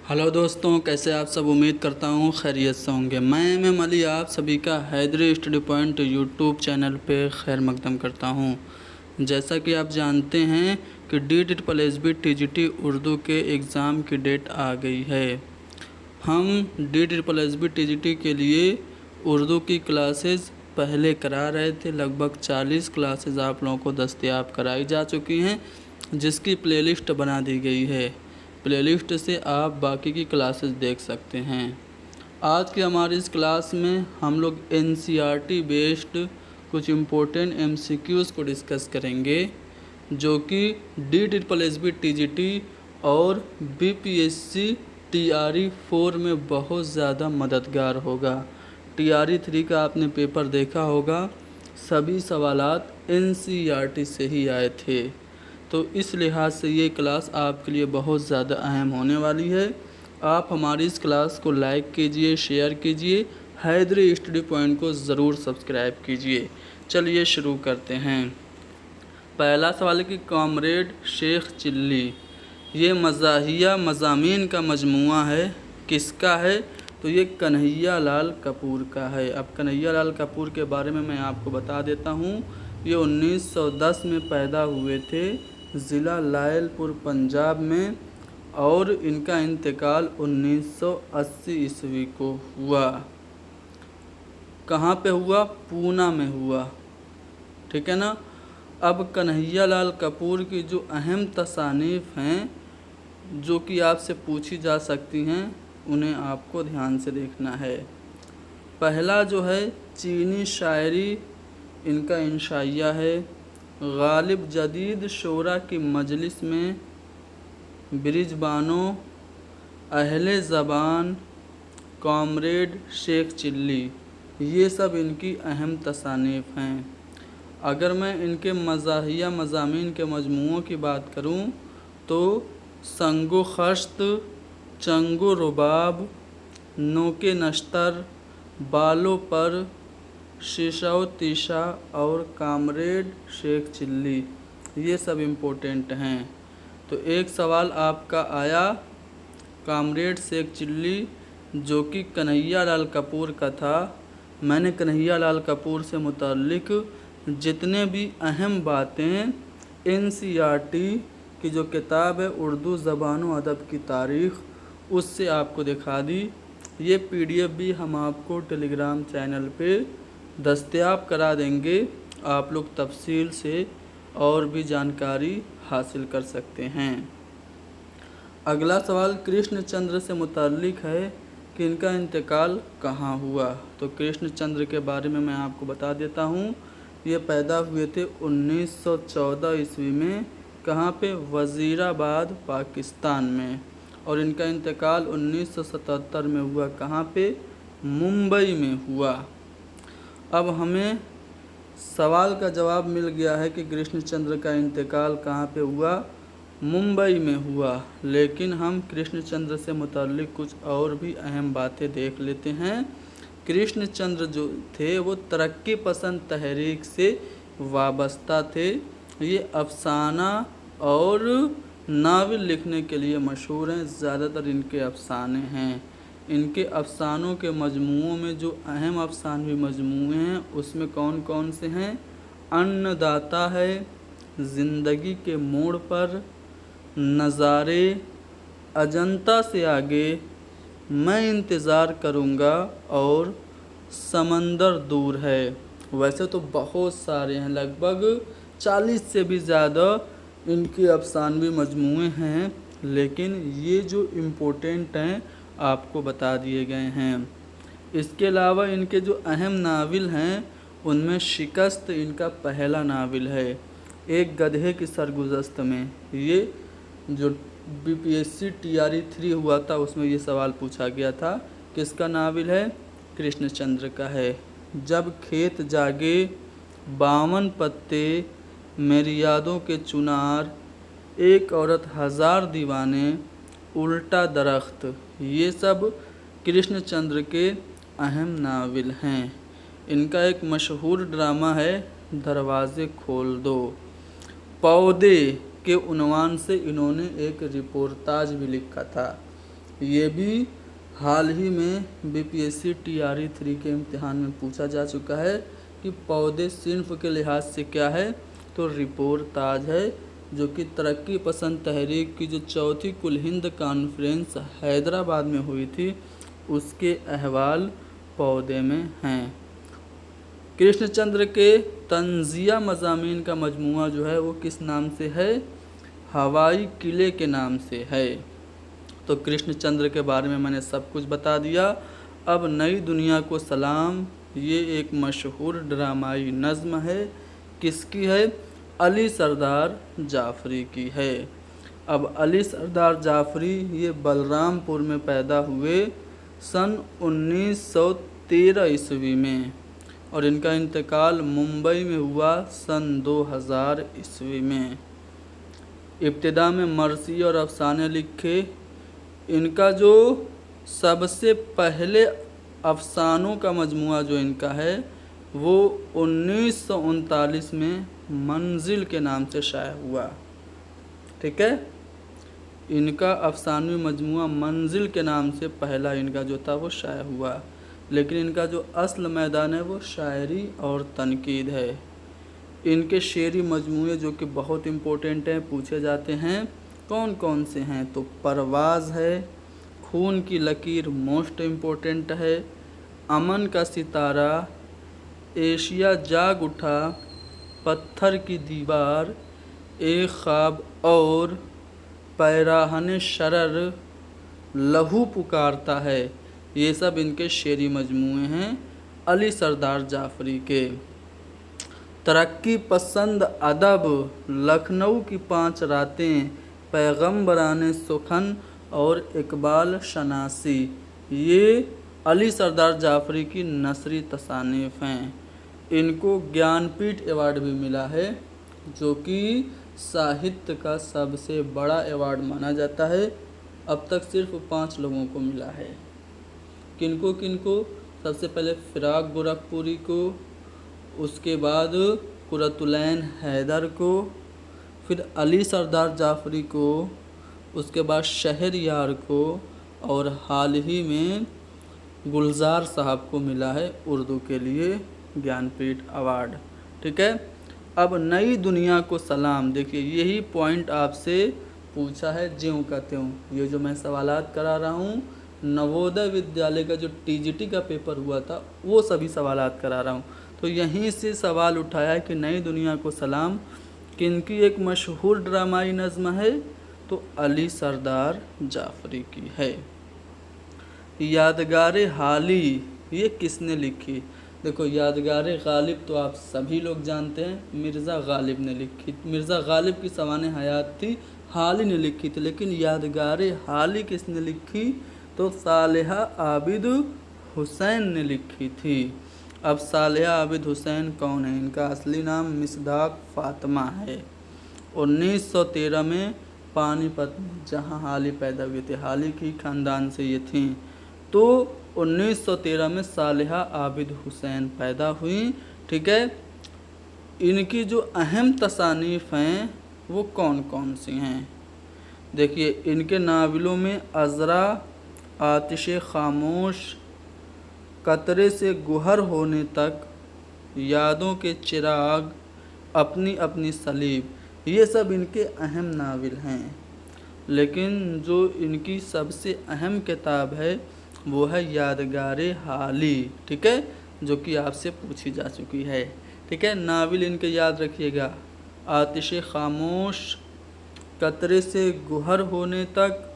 Hello दोस्तों, कैसे आप सब। उम्मीद करता हूँ खैरियत से होंगे। मैं एम अली आप सभी का Haidri study point YouTube channel पे खैर मकदम करता हूँ। जैसा कि आप जानते हैं कि DSSB TGT उर्दू के एग्ज़ाम की डेट आ गई है। हम DSSB TGT के लिए उर्दू की क्लासेस पहले करा रहे थे। लगभग 40 क्लासेस आप लोगों को दस्तयाब कराई जा चुकी हैं, जिसकी प्लेलिस्ट बना दी गई है। प्लेलिस्ट से आप बाकी की क्लासेस देख सकते हैं। आज की हमारी इस क्लास में हम लोग NCERT बेस्ड कुछ इम्पोर्टेंट MCQs को डिस्कस करेंगे, जो कि DSSB TGT और BPSC TRE 4 में बहुत ज़्यादा मददगार होगा। TRE 3 का आपने पेपर देखा होगा, सभी सवालात NCERT से ही आए थे। तो इस लिहाज से ये क्लास आपके लिए बहुत ज़्यादा अहम होने वाली है। आप हमारी इस क्लास को लाइक कीजिए, शेयर कीजिए, हैदरी स्टडी पॉइंट को ज़रूर सब्सक्राइब कीजिए। चलिए शुरू करते हैं। पहला सवाल है कि कॉमरेड शेख चिल्ली, ये मज़ाहिया मज़ामीन का मजमूआ है, किसका है? तो ये कन्हैया लाल कपूर का है। अब कन्हैया लाल कपूर के बारे में मैं आपको बता देता हूँ। ये 1910 में पैदा हुए थे, ज़िला लायलपुर पंजाब में, और इनका इंतकाल 1980 ईस्वी को हुआ। कहाँ पे हुआ? पूना में हुआ। ठीक है ना। अब कन्हैया लाल कपूर की जो अहम तसानीफ़ हैं, जो कि आपसे पूछी जा सकती हैं, उन्हें आपको ध्यान से देखना है। पहला जो है चीनी शायरी, इनका इंशाइया है। गालिब जदीद शोरा की मजलिस में, ब्रिजबानो, अहले ज़बान, कॉमरेड शेख चिल्ली, ये सब इनकी अहम तसानीफ़ हैं। अगर मैं इनके मज़ाहिया मज़ामीन के मजमूओं की बात करूं तो संगो खश्त, चंगो रुबाब, नोके नश्तर, बालों पर, शीशा तीशा और कॉमरेड शेख चिल्ली, ये सब इम्पोर्टेंट हैं। तो एक सवाल आपका आया कॉमरेड शेख चिल्ली, जो कि कन्हैया लाल कपूर का था। मैंने कन्हैया लाल कपूर से मुताल्लिक जितने भी अहम बातें NCERT की जो किताब है उर्दू ज़बान व अदब की तारीख़, उससे आपको दिखा दी। ये PDF भी हम आपको टेलीग्राम चैनल पे दस्तयाब करा देंगे। आप लोग तफसील से और भी जानकारी हासिल कर सकते हैं। अगला सवाल कृष्णचंद्र से मुताल्लिक है कि इनका इंतकाल कहाँ हुआ। तो कृष्णचंद्र के बारे में मैं आपको बता देता हूँ। ये पैदा हुए थे 1914 ईस्वी में। कहाँ पे? वज़ीराबाद, पाकिस्तान में। और इनका इंतकाल 1977 में हुआ। कहाँ पे? मुंबई में हुआ। अब हमें सवाल का जवाब मिल गया है कि कृष्णचंद्र का इंतकाल कहाँ पे हुआ? मुंबई में हुआ। लेकिन हम कृष्णचंद्र से मुताल्लिक कुछ और भी अहम बातें देख लेते हैं। कृष्णचंद्र जो थे वो तरक्की पसंद तहरीक से वाबस्ता थे। ये अफसाना और नावल लिखने के लिए मशहूर हैं। ज़्यादातर इनके अफसाने हैं। इनके अफसानों के मजमूओं में जो अहम अफसानवी मजमूए हैं, उसमें कौन कौन से हैं? अन्नदाता है, ज़िंदगी के मोड़ पर, नज़ारे, अजंता से आगे, मैं इंतज़ार करूँगा और समंदर दूर है। वैसे तो बहुत सारे हैं, लगभग 40 से भी ज़्यादा इनके अफसानवी मजमूए हैं, लेकिन ये जो इम्पोर्टेंट हैं आपको बता दिए गए हैं। इसके अलावा इनके जो अहम नावल हैं, उनमें शिकस्त इनका पहला नावल है। एक गधे की सरगुज़श्त में, ये जो BPSC TRE 3 हुआ था उसमें ये सवाल पूछा गया था। किसका नावल है? कृष्णचंद्र का है। जब खेत जागे, 52 पत्ते, मेरी यादों के चुनार, एक औरत हज़ार दीवाने, उल्टा दरख्त, ये सब कृष्णचंद्र के अहम नावल हैं। इनका एक मशहूर ड्रामा है दरवाज़े खोल दो। पौधे के उन्वान से इन्होंने एक रिपोर्टाज भी लिखा था। ये भी हाल ही में BPSC TRE 3 के इम्तिहान में पूछा जा चुका है कि पौधे सिन्फ के लिहाज से क्या है, तो रिपोर्ताज है, जो कि तरक्की पसंद तहरीक की जो चौथी कुल हिंद कॉन्फ्रेंस हैदराबाद में हुई थी उसके अहवाल पौधे में हैं। कृष्णचंद्र के तंजिया मज़ामीन का मजमूआ जो है वो किस नाम से है, हवाई किले के नाम से है। तो कृष्णचंद्र के बारे में मैंने सब कुछ बता दिया। अब नई दुनिया को सलाम, ये एक मशहूर ड्रामाई नज़्म है, किसकी है, अली सरदार जाफ़री की है। अब अली सरदार जाफ़री ये बलरामपुर में पैदा हुए सन 1913 ईस्वी में, और इनका इंतकाल मुंबई में हुआ सन 2000 ईस्वी में। इब्तिदा में मरसी और अफसाने लिखे। इनका जो सबसे पहले अफसानों का मजमूआ जो इनका है वो 1939 में मंजिल के नाम से शाया हुआ। ठीक है, इनका अफसानवी मजमूआ मंजिल के नाम से पहला इनका जो था वो शाया हुआ, लेकिन इनका जो असल मैदान है वो शायरी और तनकीद है। इनके शेरी मजमूए जो कि बहुत इम्पोर्टेंट हैं, पूछे जाते हैं, कौन कौन से हैं, तो परवाज़ है, खून की लकीर मोस्ट इम्पोर्टेंट है, अमन का सितारा, एशिया जाग उठा, पत्थर की दीवार, एक ख्वाब और पैराहन शरर, लहू पुकारता है। ये सब इनके शेरी मजमूए हैं अली सरदार जाफ़री के। तरक्की पसंद अदब, लखनऊ की 5 रातें, पैगम्बराने सुखन और इकबाल शनासी, ये अली सरदार जाफ़री की नसरी तसानीफ़ हैं। इनको ज्ञानपीठ अवार्ड भी मिला है, जो कि साहित्य का सबसे बड़ा अवार्ड माना जाता है। अब तक सिर्फ 5 लोगों को मिला है। किनको किनको, सबसे पहले फ़िराक गोरखपुरी को, उसके बाद कुरतुलैन हैदर को, फिर अली सरदार जाफ़री को, उसके बाद शहरयार को, और हाल ही में गुलजार साहब को मिला है उर्दू के लिए ज्ञानपीठ अवार्ड। ठीक है, अब नई दुनिया को सलाम। देखिए यही पॉइंट आपसे पूछा है ज्यों का त्यों। ये जो मैं सवालात करा रहा हूँ, नवोदय विद्यालय का जो TGT का पेपर हुआ था वो सभी सवालात करा रहा हूँ। तो यहीं से सवाल उठाया है कि नई दुनिया को सलाम किनकी एक मशहूर ड्रामाई नज़्म है, तो अली सरदार जाफ़री की है। यादगार हाली ये किसने लिखी, देखो यादगार गालिब तो आप सभी लोग जानते हैं, मिर्ज़ा गालिब ने लिखी। मिर्ज़ा गालिब की सवाने हयात थी, हाली ने लिखी थी, लेकिन यादगार हाली किसने लिखी, तो सालेहा आबिद हुसैन ने लिखी थी। अब सालेहा आबिद हुसैन कौन है, इनका असली नाम मिसदाक फ़ातिमा है। 1913 में पानीपत में जहाँ हाली पैदा हुए थे, हाली की ख़ानदान से ये थीं, तो 1913 में सालेहा आबिद हुसैन पैदा हुई। ठीक है, इनकी जो अहम तसानीफ़ हैं वो कौन कौन सी हैं, देखिए इनके नावलों में अज़रा, आतिश खामोश, कतरे से गुहर होने तक, यादों के चिराग, अपनी अपनी सलीब, ये सब इनके अहम नावल हैं। लेकिन जो इनकी सबसे अहम किताब है वो है यादगार हाली। ठीक है, जो कि आपसे पूछी जा चुकी है। ठीक है, नावल इनके याद रखिएगा, आतिश खामोश, कतरे से गुहर होने तक,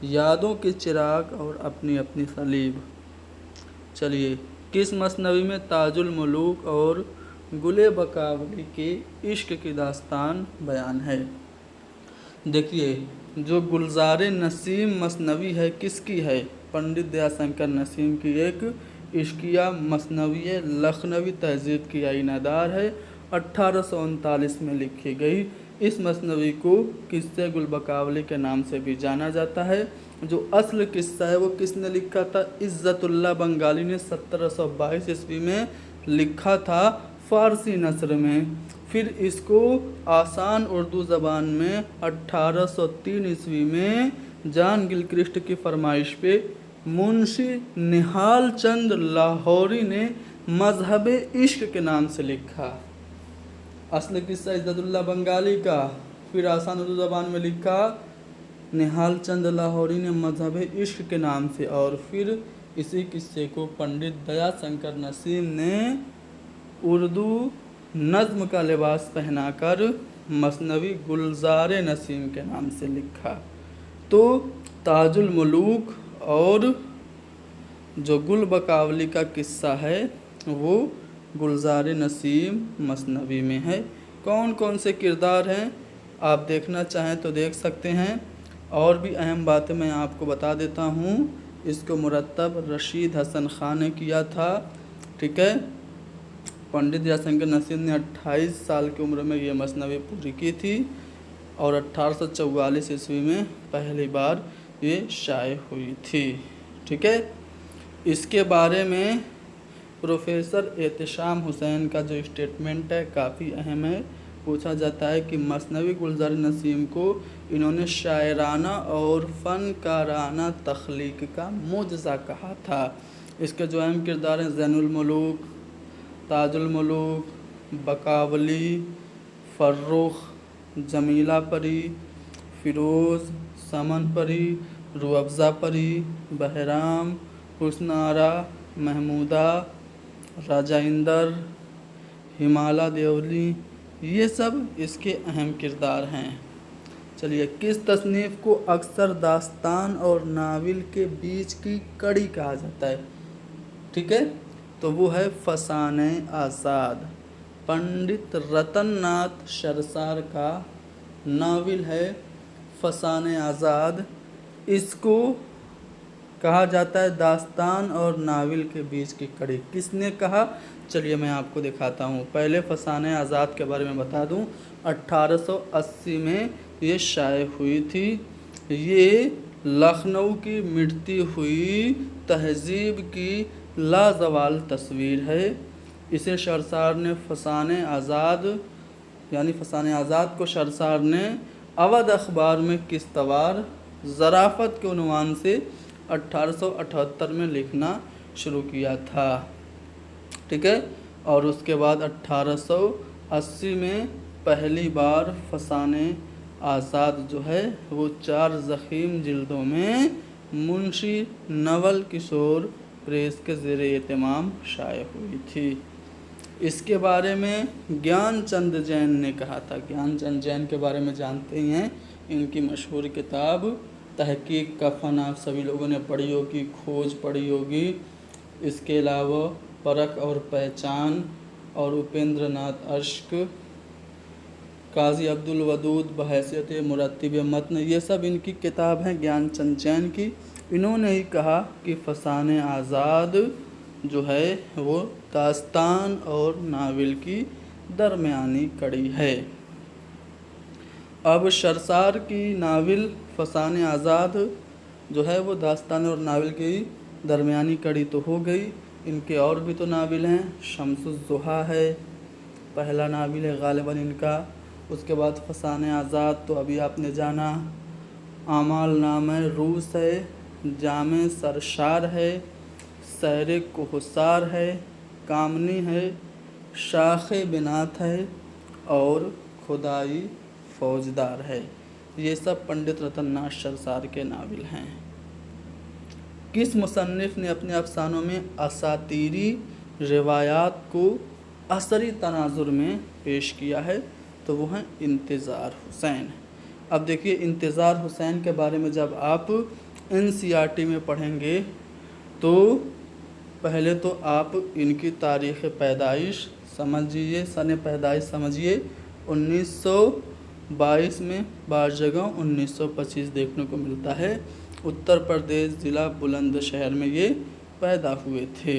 यादों के चिराग और अपनी अपनी सलीब। चलिए, किस मसनवी में ताजुल मुलूक और गुले बकावली के इश्क की दास्तान बयान है। देखिए जो गुलजार नसीम मसनवी है किसकी है, पंडित दयाशंकर नसीम की एक इश्किया मसनवी है, लखनवी तहजीब की आइनादार है, 1839 में लिखी गई। इस मसनवी को किस्से गुलबकावली के नाम से भी जाना जाता है। जो असल किस्सा है वो किसने लिखा था, इज़्ज़तुल्लाह बंगाली ने 1722 ईस्वी में लिखा था फ़ारसी नस्र में। फिर इसको आसान उर्दू ज़बान में 1803 ईस्वी में जॉन गिलक्रिस्ट की फरमाइश पे मुंशी निहाल चंद लाहौरी ने मजहब इश्क के नाम से लिखा। असल किस्सा इज़्ज़तुल्लाह बंगाली का, फिर आसान उर्दू ज़बान में लिखा निहाल चंद लाहौरी ने मजहब इश्क के नाम से, और फिर इसी किस्से को पंडित दयाशंकर नसीम ने उर्दू नज़्म का लिबास पहनाकर मसनवी गुलजार नसीम के नाम से लिखा। तो ताजुल मुलूक और जो गुल बकावली का किस्सा है वो गुलजार नसीम मसनवी में है। कौन कौन से किरदार हैं आप देखना चाहें तो देख सकते हैं। और भी अहम बातें मैं आपको बता देता हूँ। इसको मुरत्तब रशीद हसन खान ने किया था, ठीक है। पंडित दयाशंकर नसीम ने 28 साल की उम्र में ये मसनवी पूरी की थी और 1844 ईस्वी में पहली बार ये शाये हुई थी, ठीक है। इसके बारे में प्रोफेसर एहतशाम हुसैन का जो स्टेटमेंट है काफ़ी अहम है। पूछा जाता है कि मसनवी गुलजार नसीम को इन्होंने शायराना और फ़नकाराना तख्लीक का मुजज़ा कहा था। इसके जो अहम किरदार हैं ज़ैनुल मुलूक, ताजुल मुलूक, बकावली, फर्रुख, जमीला परी, फ़िरोज़, समन परी, रूअफ़ज़ा परी, बहराम, हुस्न आरा, महमूदा, राजा इंदर, हिमाला देवली, ये सब इसके अहम किरदार हैं। चलिए, किस तसनीफ़ को अक्सर दास्तान और नावल के बीच की कड़ी कहा जाता है, ठीक है। तो वो है फसाने आज़ाद। पंडित रतन नाथ शरसार का नावल है फसाने आज़ाद। इसको कहा जाता है दास्तान और नावल के बीच की कड़ी। किसने कहा, चलिए मैं आपको दिखाता हूँ। पहले फसाने आज़ाद के बारे में बता दूँ। 1880 में ये शाये हुई थी। ये लखनऊ की मिटती हुई तहज़ीब की लाजवाल तस्वीर है। इसे शरसार ने फसाने आज़ाद यानी फसाने आज़ाद को शरसार ने अवध अखबार में किस्तवार ज़राफ़त के उन्वान से 1878 में लिखना शुरू किया था, ठीक है। और उसके बाद 1880 में पहली बार फसाने आज़ाद जो है वो 4 ज़ख़ीम जिल्दों में मुंशी नवल किशोर प्रेस के ज़ेर एहतमाम शाये हुई थी। इसके बारे में ज्ञानचंद जैन ने कहा था। ज्ञानचंद जैन के बारे में जानते ही हैं, इनकी मशहूर किताब तहक़ीक़ का फ़न आप सभी लोगों ने पढ़ी होगी, खोज पढ़ी होगी। इसके अलावा परख और पहचान और उपेंद्र नाथ अश्क, काजी अब्दुल वदूद बहैसियत मुरत्तिब मतन, ये सब इनकी किताब हैं ज्ञानचंद जैन की। इन्होंने ही कहा कि फसाने आज़ाद जो है वो दास्तान और नावल की दरमियानी कड़ी है। अब शरसार की नावल फसाने आज़ाद जो है वो दास्तान और नावल की दरमियानी कड़ी तो हो गई। इनके और भी तो नावल हैं। शम्सुज़्ज़ुहा है, पहला नावल है गालिबन इनका। उसके बाद फसाने आज़ाद तो अभी आपने जाना। आमाल नामे रूस है, जामे सरशार है, सैर कोहसार है, कामनी है, शाखे बिनात है और खुदाई फौजदार है। ये सब पंडित रतन नाथ शरसार के नावल हैं। किस मुसन्निफ़ ने अपने अफ़सानों में असातीरी रिवायात को असरी तनाजुर में पेश किया है? तो वो हैं इंतज़ार हुसैन। अब देखिए, इंतज़ार हुसैन के बारे में जब आप NCERT में पढ़ेंगे तो पहले तो आप इनकी तारीख़ पैदाइश समझिए, सन पैदाइश समझिए। 1922 में बार जगह 1925 देखने को मिलता है। उत्तर प्रदेश ज़िला बुलंदशहर में ये पैदा हुए थे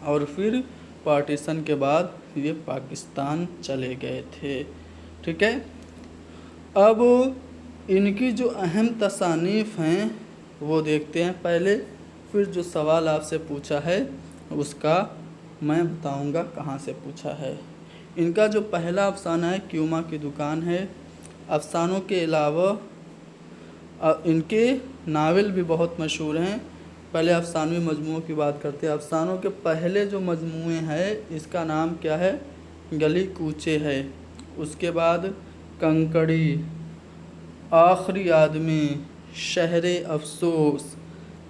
और फिर पार्टीशन के बाद ये पाकिस्तान चले गए थे, ठीक है। अब इनकी जो अहम तसानीफ़ हैं वो देखते हैं पहले, फिर जो सवाल आपसे पूछा है उसका मैं बताऊंगा कहाँ से पूछा है। ان کا جو پہلا افسانہ ہے کیوما کی دکان ہے۔ افسانوں کے علاوہ ان کے ناول بھی بہت مشہور ہیں۔ پہلے افسانوی مجموعوں کی بات کرتے ہیں۔ افسانوں کے پہلے جو مجموعے ہیں اس کا نام کیا ہے؟ گلی کوچے ہے۔ اس کے بعد کنکڑی، آخری آدمی، شہر افسوس،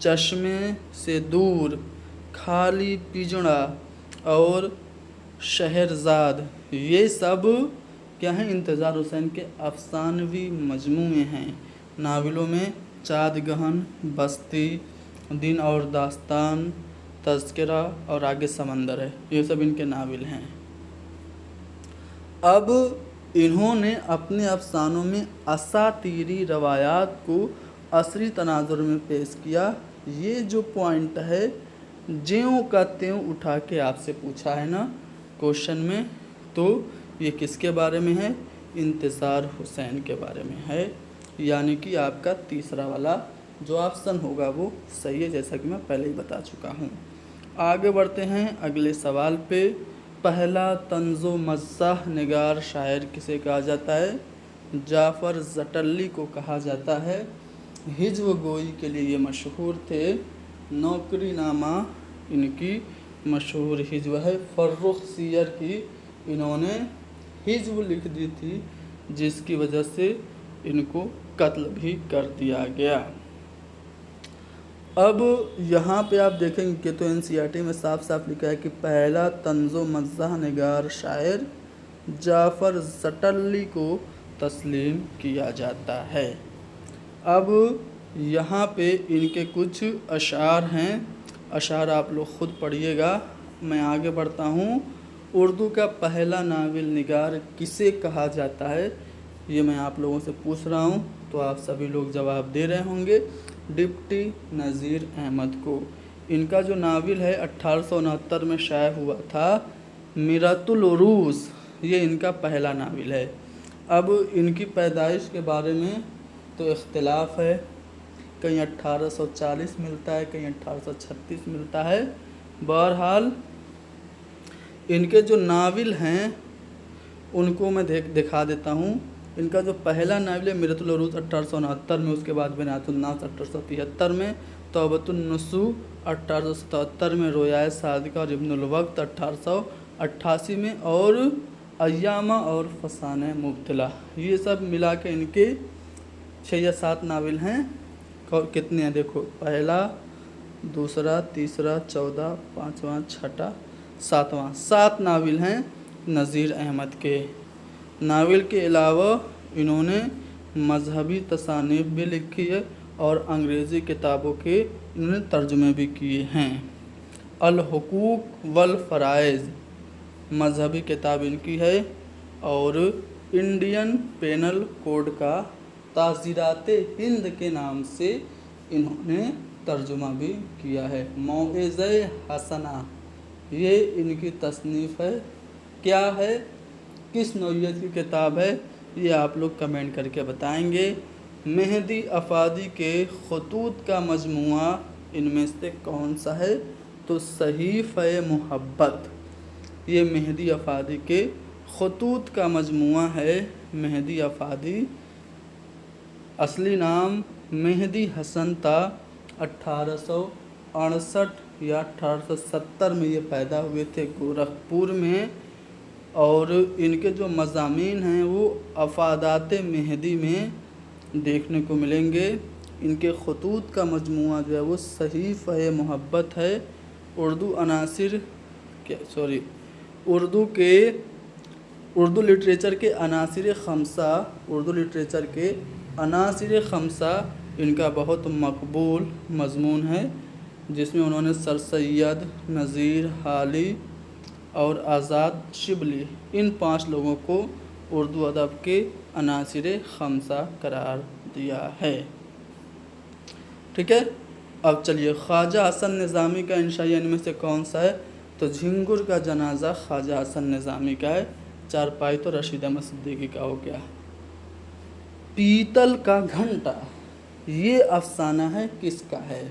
چشمے سے دور، خالی پجڑا اور شہرزاد، یہ سب کیا ہیں؟ انتظار حسین کے افسانوی مجموعے ہیں۔ ناولوں میں چادگہن، بستی، دن اور داستان، تذکرہ اور آگے سمندر ہے، یہ سب ان کے ناول ہیں۔ اب انہوں نے اپنے افسانوں میں اساطیری روایات کو عصری تناظر میں پیش کیا۔ یہ جو پوائنٹ ہے جیوں کا تیوں اٹھا کے آپ سے پوچھا ہے نا کوشچن میں، تو یہ کس کے بارے میں ہے؟ انتظار حسین کے بارے میں ہے، یعنی کہ آپ کا تیسرا والا جو آپشن ہوگا وہ صحیح ہے، جیسا کہ میں پہلے ہی بتا چکا ہوں۔ آگے بڑھتے ہیں اگلے سوال پہ۔ پہلا طنز و مزاح نگار شاعر کسے کہا جاتا ہے؟ جعفر زٹلی کو کہا جاتا ہے۔ ہجو گوئی کے لیے یہ مشہور تھے۔ نوکری نامہ ان کی مشہور ہجو ہے۔ فرخ سیر کی انہوں نے ہجو لکھ دی تھی، جس کی وجہ سے ان کو قتل بھی کر دیا گیا۔ اب یہاں پہ آپ دیکھیں گے کہ تو NCERT میں صاف صاف لکھا ہے کہ پہلا طنز و مزاح نگار شاعر جعفر زٹلی کو تسلیم کیا جاتا ہے۔ اب یہاں پہ ان کے کچھ اشعار ہیں، اشعار آپ لوگ خود پڑھیے گا۔ میں آگے بڑھتا ہوں۔ اردو کا پہلا ناول نگار کسے کہا جاتا ہے؟ یہ میں آپ لوگوں سے پوچھ رہا ہوں، تو آپ سبھی لوگ جواب دے رہے ہوں گے۔ ڈپٹی نذیر احمد کو۔ ان کا جو ناول ہے 1869 میں شائع ہوا تھا، میرۃ العروس، یہ ان کا پہلا ناول ہے۔ اب ان کی پیدائش کے بارے میں تو اختلاف ہے، کہیں 1840 ملتا ہے، کہیں 1836 ملتا ہے۔ بہرحال ان کے جو ناول ہیں ان کو میں دکھا دیتا ہوں۔ ان کا جو پہلا ناول ہے میرۃ العروس 1869 میں، اس کے بعد بنیات الناس 1873 میں، توبۃ النصوح 1877 میں، رویائے صادقہ اور ابن الوقت 1888 میں، اور ایامہ اور فسانہ مبتلا، یہ سب ملا کے ان کے 6 یا 7 ناول ہیں۔ کتنے ہیں دیکھو، پہلا، دوسرا، تیسرا، چوتھا، پانچواں، چھٹا، ساتواں، 7 ناول ہیں نذیر احمد کے۔ ناول کے علاوہ انہوں نے مذہبی تصانیف بھی لکھی ہے اور انگریزی کتابوں کے انہوں نے ترجمے بھی کیے ہیں۔ الحقوق والفرائض مذہبی کتاب ان کی ہے، اور انڈین پینل کوڈ کا تعزیرات ہند کے نام سے انہوں نے ترجمہ بھی کیا ہے۔ موعظہ حسنہ یہ ان کی تصنیف ہے۔ کیا ہے، کس نوعیت کی کتاب ہے، یہ آپ لوگ کمنٹ کر کے بتائیں گے۔ مہدی افادی کے خطوط کا مجموعہ ان میں سے کون سا ہے؟ تو صحیفہ محبت، یہ مہدی افادی کے خطوط کا مجموعہ ہے۔ مہدی افادی اصلی نام مہدی حسن تھا۔ 1868 یا 1870 میں یہ پیدا ہوئے تھے گورکھپور میں، اور ان کے جو مضامین ہیں وہ افادات مہدی میں دیکھنے کو ملیں گے۔ ان کے خطوط کا مجموعہ جو ہے وہ صحیفہ محبت ہے۔ اردو لٹریچر کے عناصر خمسہ ان کا بہت مقبول مضمون ہے، جس میں انہوں نے سر سید، نذیر، حالی اور آزاد شبلی، ان 5 لوگوں کو اردو ادب کے عناصر خمسہ قرار دیا ہے۔ ٹھیک ہے، اب چلیے، خواجہ حسن نظامی کا انشائیہ ان میں سے کون سا ہے؟ تو جھنگر کا جنازہ خواجہ حسن نظامی کا ہے۔ چارپائی تو رشید احمد صدیقی کا ہو گیا۔ پیتل کا گھنٹا یہ افسانہ ہے کس کا ہے؟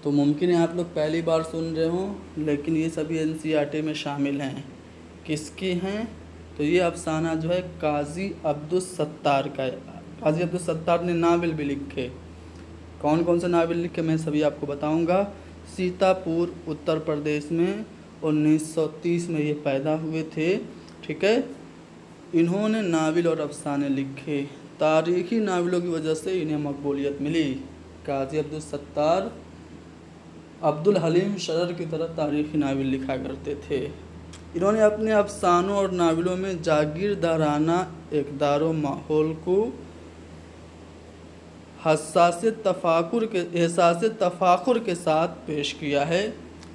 تو ممکن ہے آپ لوگ پہلی بار سن رہے ہوں، لیکن یہ سبھی NCERT میں شامل ہیں۔ کس کی ہیں؟ تو یہ افسانہ جو ہے قاضی عبدالستار کا ہے۔ قاضی عبدالستار نے ناول بھی لکھے۔ کون کون سے ناول لکھے میں سبھی آپ کو بتاؤں گا۔ سیتا پور اتر پردیش میں 1930 میں یہ پیدا ہوئے تھے، ٹھیک ہے۔ انہوں نے ناول اور افسانے لکھے، تاریخی ناولوں کی وجہ سے انہیں مقبولیت ملی۔ قاضی عبدالستار عبدالحلیم شرر کی طرح تاریخی ناول لکھا کرتے تھے۔ انہوں نے اپنے افسانوں اور ناولوں میں جاگیردارانہ اقدار و ماحول کو احساس تفاخر کے ساتھ پیش کیا ہے۔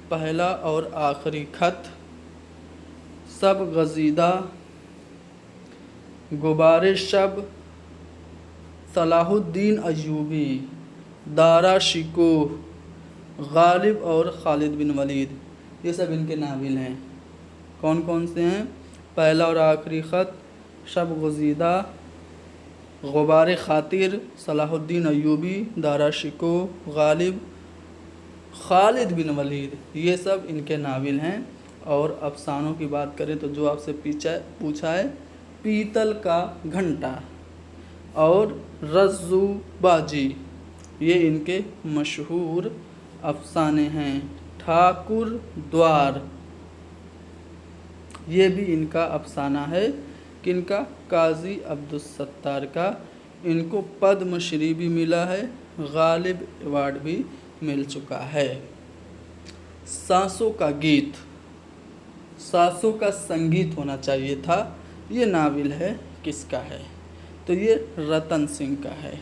پہلا اور آخری خط، سب غزیدہ، غبار شب، صلاح الدین ایوبی، دارا شکوہ، غالب اور خالد بن ولید، یہ سب ان کے ناول ہیں۔ کون کون سے ہیں؟ پہلا اور آخری خط، شب غزیدہ، غبار خاطر، صلاح الدین ایوبی، دارا شکوہ، غالب، خالد بن ولید، یہ سب ان کے ناول ہیں۔ اور افسانوں کی بات کریں تو جو آپ سے پوچھا ہے، پیتل کا گھنٹا اور رزو باجی، یہ ان کے مشہور افسانے ہیں۔ ٹھاکر دوار، یہ بھی ان کا افسانہ ہے، کن کا؟ قاضی عبدالستار کا۔ ان کو پدم شری بھی ملا ہے، غالب ایوارڈ بھی مل چکا ہے۔ سانسوں کا گیت، سانسوں کا سنگیت ہونا چاہیے تھا، یہ ناول ہے، کس کا ہے؟ تو یہ رتن سنگھ کا ہے۔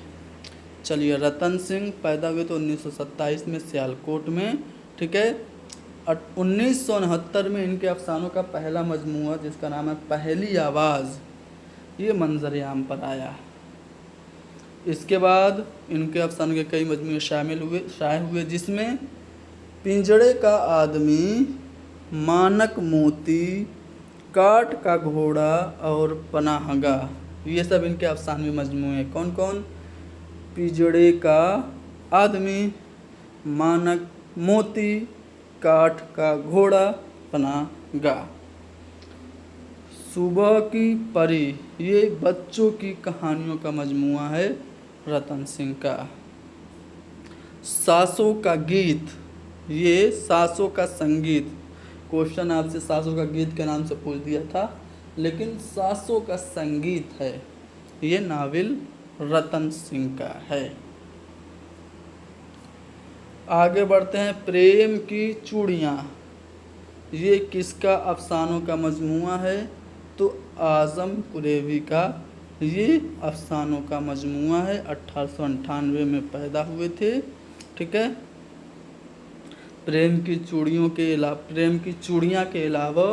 چلیے، رتن سنگھ پیدا ہوئے تو 1927 میں سیالکوٹ میں، ٹھیک ہے۔ 1969 میں ان کے افسانوں کا پہلا مجموعہ جس کا نام ہے پہلی آواز، یہ منظر عام پر آیا۔ اس کے بعد ان کے افسانوں کے کئی مجموعے شائع ہوئے، جس میں پنجڑے کا آدمی، مانک موتی، کاٹ کا گھوڑا اور پناہ گاہ، یہ سب ان کے افسانوی مجموعے ہیں۔ کون کون؟ پنجڑے کا آدمی، مانک موتی، کاٹ کا گھوڑا، پناہ گاہ۔ صبح کی پری، یہ بچوں کی کہانیوں کا مجموعہ ہے رتن سنگھ کا۔ سانسوں کا گیت، یہ سانسوں کا سنگیت، کوشچن آپ سے سانسوں کا گیت کے نام سے پوچھ دیا تھا، لیکن سانسوں کا سنگیت ہے، یہ ناول رتن سنگھ کا ہے۔ آگے بڑھتے ہیں، پریم کی چوڑیاں، یہ کس کا افسانوں کا مجموعہ ہے؟ تو اعظم قریوی کا یہ افسانوں کا مجموعہ ہے۔ 1898 میں پیدا ہوئے تھے، ٹھیک ہے۔ پریم کی چوڑیاں کے علاوہ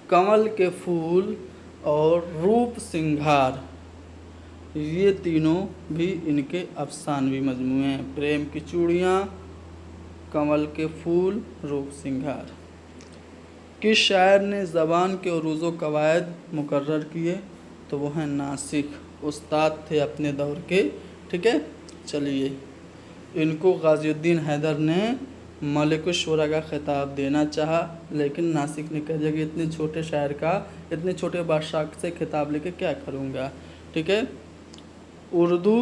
کمل کے پھول اور روپ سنگھار، یہ تینوں بھی ان کے افسانوی مجموعے ہیں۔ پریم کی چوڑیاں، کمل کے پھول، روپ سنگھار۔ کس شاعر نے زبان کے عروض و قواعد مقرر کیے؟ تو وہ ہیں ناسخ، استاد تھے اپنے دور کے، ٹھیک ہے۔ چلیے، ان کو غازی الدین حیدر نے ملک الشعراء کا خطاب دینا چاہا، لیکن ناسخ نے کہہ دیا کہ اتنے چھوٹے شاعر کا، اتنے چھوٹے بادشاہ سے خطاب لے کے کیا کروں گا، ٹھیک ہے۔ اردو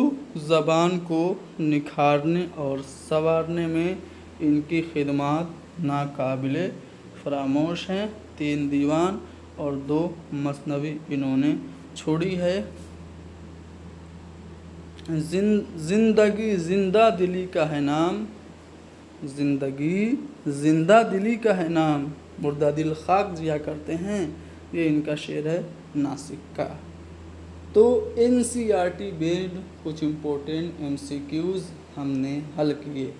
زبان کو نکھارنے اور سنوارنے میں ان کی خدمات ناقابل فراموش ہیں۔ 3 دیوان اور 2 مثنوی انہوں نے چھوڑی ہے۔ زندگی زندہ دلی کا ہے نام، زندگی زندہ دلی کا ہے نام، مردہ دل خاک جیا کرتے ہیں، یہ ان کا شعر ہے ناسک کا۔ تو NCERT بیسڈ کچھ امپورٹنٹ MCQs ہم نے حل کیے،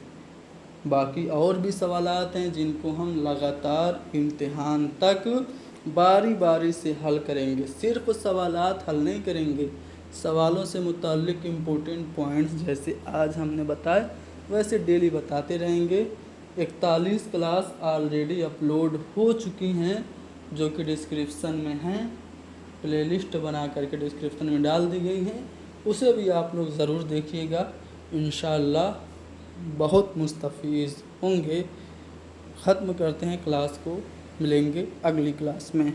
باقی اور بھی سوالات ہیں جن کو ہم لگاتار امتحان تک باری باری سے حل کریں گے۔ صرف سوالات حل نہیں کریں گے، سوالوں سے متعلق امپورٹنٹ پوائنٹس جیسے آج ہم نے بتائے ویسے ڈیلی بتاتے رہیں گے۔ 41 کلاس آلریڈی اپلوڈ ہو چکی ہیں جو کہ ڈسکرپشن میں ہیں، پلے لسٹ بنا کر کے ڈسکرپشن میں ڈال دی گئی ہیں، اسے بھی آپ لوگ ضرور دیکھیے گا، انشاءاللہ بہت مستفیض ہوں گے۔ ختم کرتے ہیں کلاس کو، ملیں گے اگلی کلاس میں۔